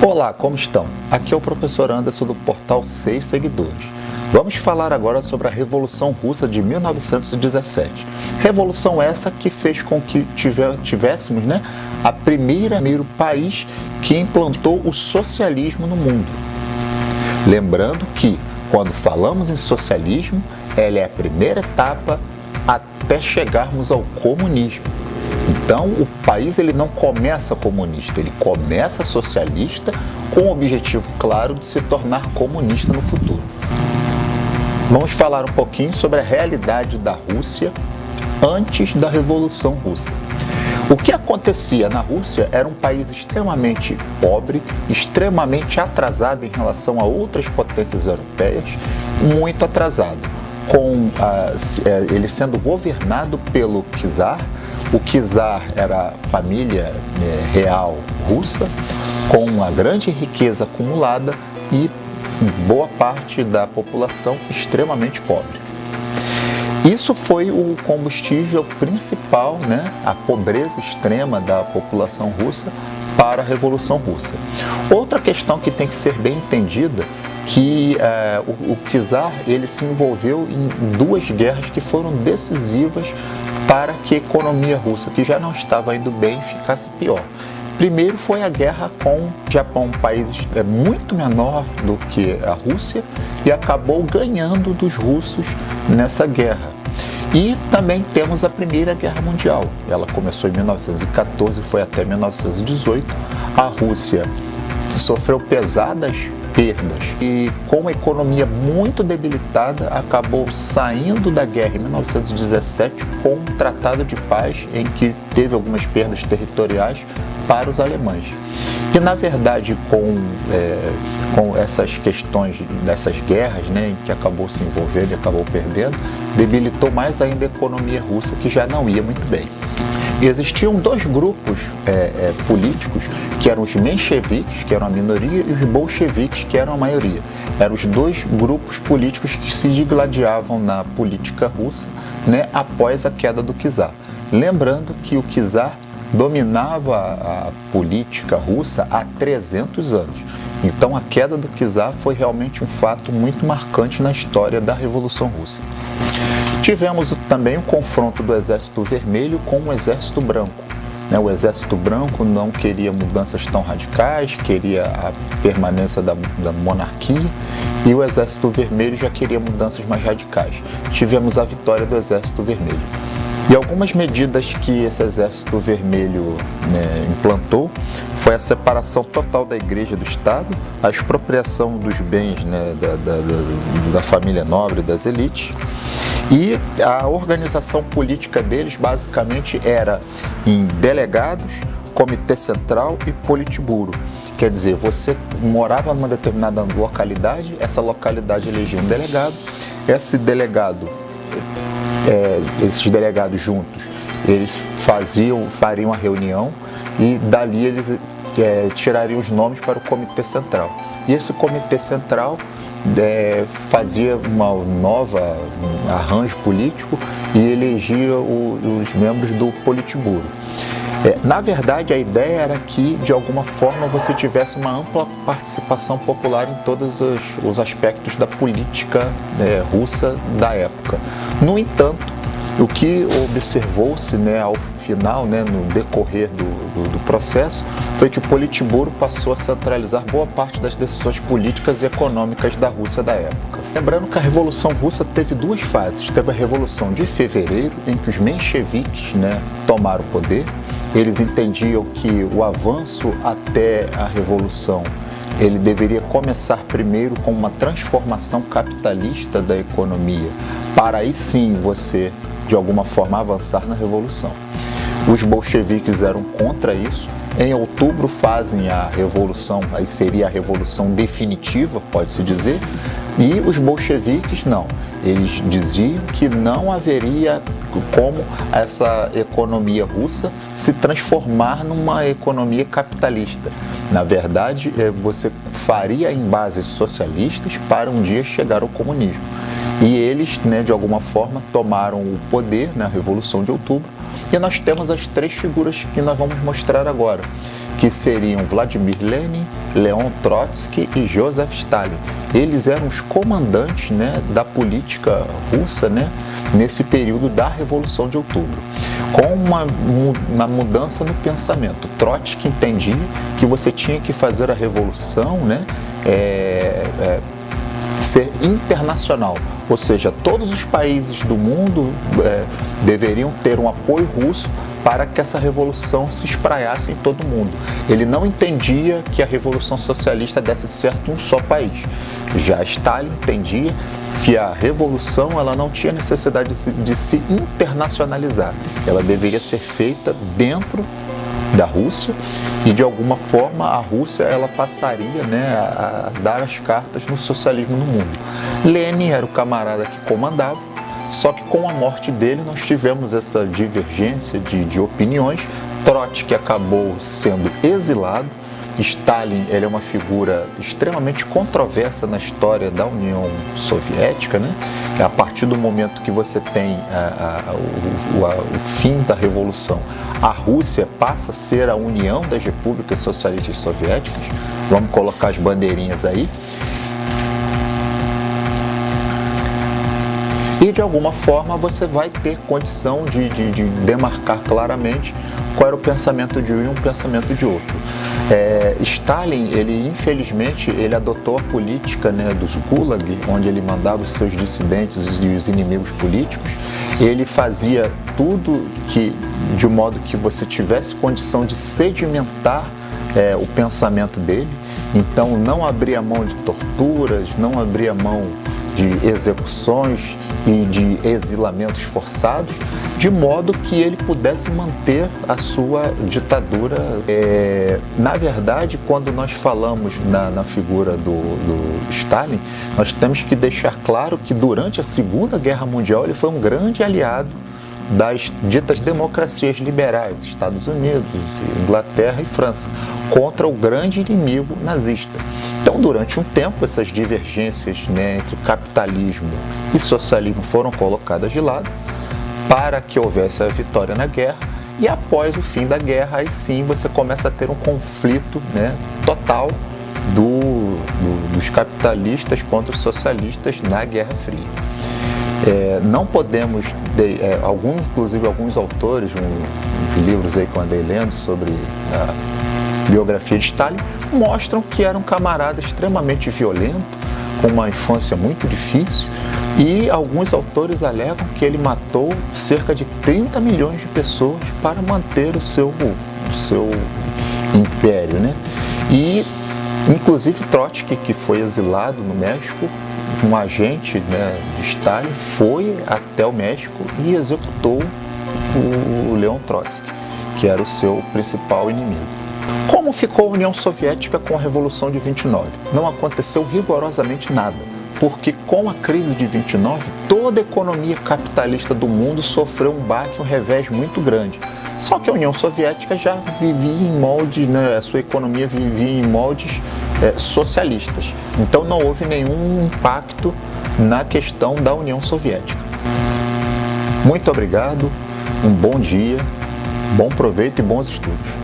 Olá, como estão? Aqui é o professor Anderson do portal 6 Seguidores. Vamos falar agora sobre a Revolução Russa de 1917. Revolução essa que fez com que tivéssemos a primeiro país que implantou o socialismo no mundo. Lembrando que, quando falamos em socialismo, ela é a primeira etapa até chegarmos ao comunismo. Então, o país ele não começa comunista, ele começa socialista com o objetivo claro de se tornar comunista no futuro. Vamos falar um pouquinho sobre a realidade da Rússia antes da Revolução Russa. O que acontecia na Rússia era um país extremamente pobre, extremamente atrasado em relação a outras potências europeias, muito atrasado, ele sendo governado pelo czar. O czar era a família real russa, com uma grande riqueza acumulada e boa parte da população extremamente pobre. Isso foi o combustível principal, a pobreza extrema da população russa para a Revolução Russa. Outra questão que tem que ser bem entendida, que o czar ele se envolveu em duas guerras que foram decisivas para que a economia russa, que já não estava indo bem, ficasse pior. Primeiro foi a guerra com o Japão, um país muito menor do que a Rússia, e acabou ganhando dos russos nessa guerra. E também temos a Primeira Guerra Mundial. Ela começou em 1914 e foi até 1918. A Rússia sofreu pesadas perdas e, com a economia muito debilitada, acabou saindo da guerra em 1917 com um tratado de paz em que teve algumas perdas territoriais para os alemães. E, na verdade, com essas questões dessas guerras, em que acabou se envolvendo e acabou perdendo, debilitou mais ainda a economia russa, que já não ia muito bem. E existiam dois grupos políticos, que eram os mencheviques, que eram a minoria, e os bolcheviques, que eram a maioria. Eram os dois grupos políticos que se digladiavam na política russa, após a queda do czar. Lembrando que o czar dominava a política russa há 300 anos. Então a queda do czar foi realmente um fato muito marcante na história da Revolução Russa. Tivemos também o confronto do Exército Vermelho com o Exército Branco. O Exército Branco não queria mudanças tão radicais, queria a permanência da monarquia, e o Exército Vermelho já queria mudanças mais radicais. Tivemos a vitória do Exército Vermelho. E algumas medidas que esse Exército Vermelho implantou foi a separação total da Igreja do Estado, a expropriação dos bens da família nobre, das elites, e a organização política deles basicamente era em delegados, comitê central e politburo. Quer dizer, você morava numa determinada localidade, essa localidade elegia um delegado, esses delegados juntos, eles fariam a reunião e dali eles tirariam os nomes para o comitê central. E esse comitê central fazia um arranjo político e elegia os membros do politburo. Na verdade, a ideia era que, de alguma forma, você tivesse uma ampla participação popular em todos os aspectos da política russa da época. No entanto, o que observou-se ao final, no decorrer do processo, foi que o Politburo passou a centralizar boa parte das decisões políticas e econômicas da Rússia da época. Lembrando que a Revolução Russa teve duas fases. Teve a Revolução de Fevereiro, em que os mencheviques tomaram o poder. Eles entendiam que o avanço até a Revolução ele deveria começar primeiro com uma transformação capitalista da economia, para aí sim você, de alguma forma, avançar na Revolução. Os bolcheviques eram contra isso. Em outubro fazem a Revolução, aí seria a Revolução definitiva, pode-se dizer, e os bolcheviques não. Eles diziam que não haveria como essa economia russa se transformar numa economia capitalista. Na verdade, você faria em bases socialistas para um dia chegar ao comunismo. E eles, de alguma forma, tomaram o poder na Revolução de Outubro. E nós temos as três figuras que nós vamos mostrar agora, que seriam Vladimir Lenin, Leon Trotsky e Joseph Stalin. Eles eram os comandantes, né, da política russa, né, nesse período da Revolução de Outubro, com uma mudança no pensamento. Trotsky entendia que você tinha que fazer a revolução, né, ser internacional, ou seja, todos os países do mundo deveriam ter um apoio russo para que essa revolução se espraiasse em todo o mundo. Ele não entendia que a revolução socialista desse certo em um só país. Já Stalin entendia que a revolução ela não tinha necessidade de se internacionalizar, ela deveria ser feita dentro da Rússia e de alguma forma a Rússia ela passaria, né, a dar as cartas no socialismo no mundo. Lenin era o camarada que comandava, só que com a morte dele nós tivemos essa divergência de opiniões. Trotsky acabou sendo exilado. Stalin ele é uma figura extremamente controversa na história da União Soviética, né? A partir do momento que você tem o fim da Revolução, a Rússia passa a ser a união das repúblicas socialistas soviéticas. Vamos colocar as bandeirinhas aí. E de alguma forma você vai ter condição de demarcar claramente qual era o pensamento de um e o pensamento de outro. Stalin, ele infelizmente, ele adotou a política, né, dos Gulag, onde ele mandava os seus dissidentes e os inimigos políticos. Ele fazia tudo de modo que você tivesse condição de sedimentar o pensamento dele. Então não abria mão de torturas, não abria mão de execuções e de exilamentos forçados, de modo que ele pudesse manter a sua ditadura. Na verdade, quando nós falamos na figura do Stalin, nós temos que deixar claro que durante a Segunda Guerra Mundial ele foi um grande aliado das ditas democracias liberais, Estados Unidos, Inglaterra e França, contra o grande inimigo nazista. Então, durante um tempo, essas divergências, né, entre capitalismo e socialismo foram colocadas de lado para que houvesse a vitória na guerra, e após o fim da guerra, aí sim você começa a ter um conflito, né, total dos capitalistas contra os socialistas na Guerra Fria. Não podemos, inclusive alguns autores, livros aí que eu andei lendo sobre a biografia de Stalin, mostram que era um camarada extremamente violento, com uma infância muito difícil, e alguns autores alegam que ele matou cerca de 30 milhões de pessoas para manter o seu império, né? E, inclusive, Trotsky, que foi exilado no México, um agente, né, de Stalin foi até o México e executou o Leon Trotsky, que era o seu principal inimigo. Como ficou a União Soviética com a Revolução de 29? Não aconteceu rigorosamente nada, porque com a crise de 29, toda a economia capitalista do mundo sofreu um baque, um revés muito grande. Só que a União Soviética já vivia em moldes, né, a sua economia vivia em moldes socialistas. Então não houve nenhum impacto na questão da União Soviética. Muito obrigado, um bom dia, bom proveito e bons estudos.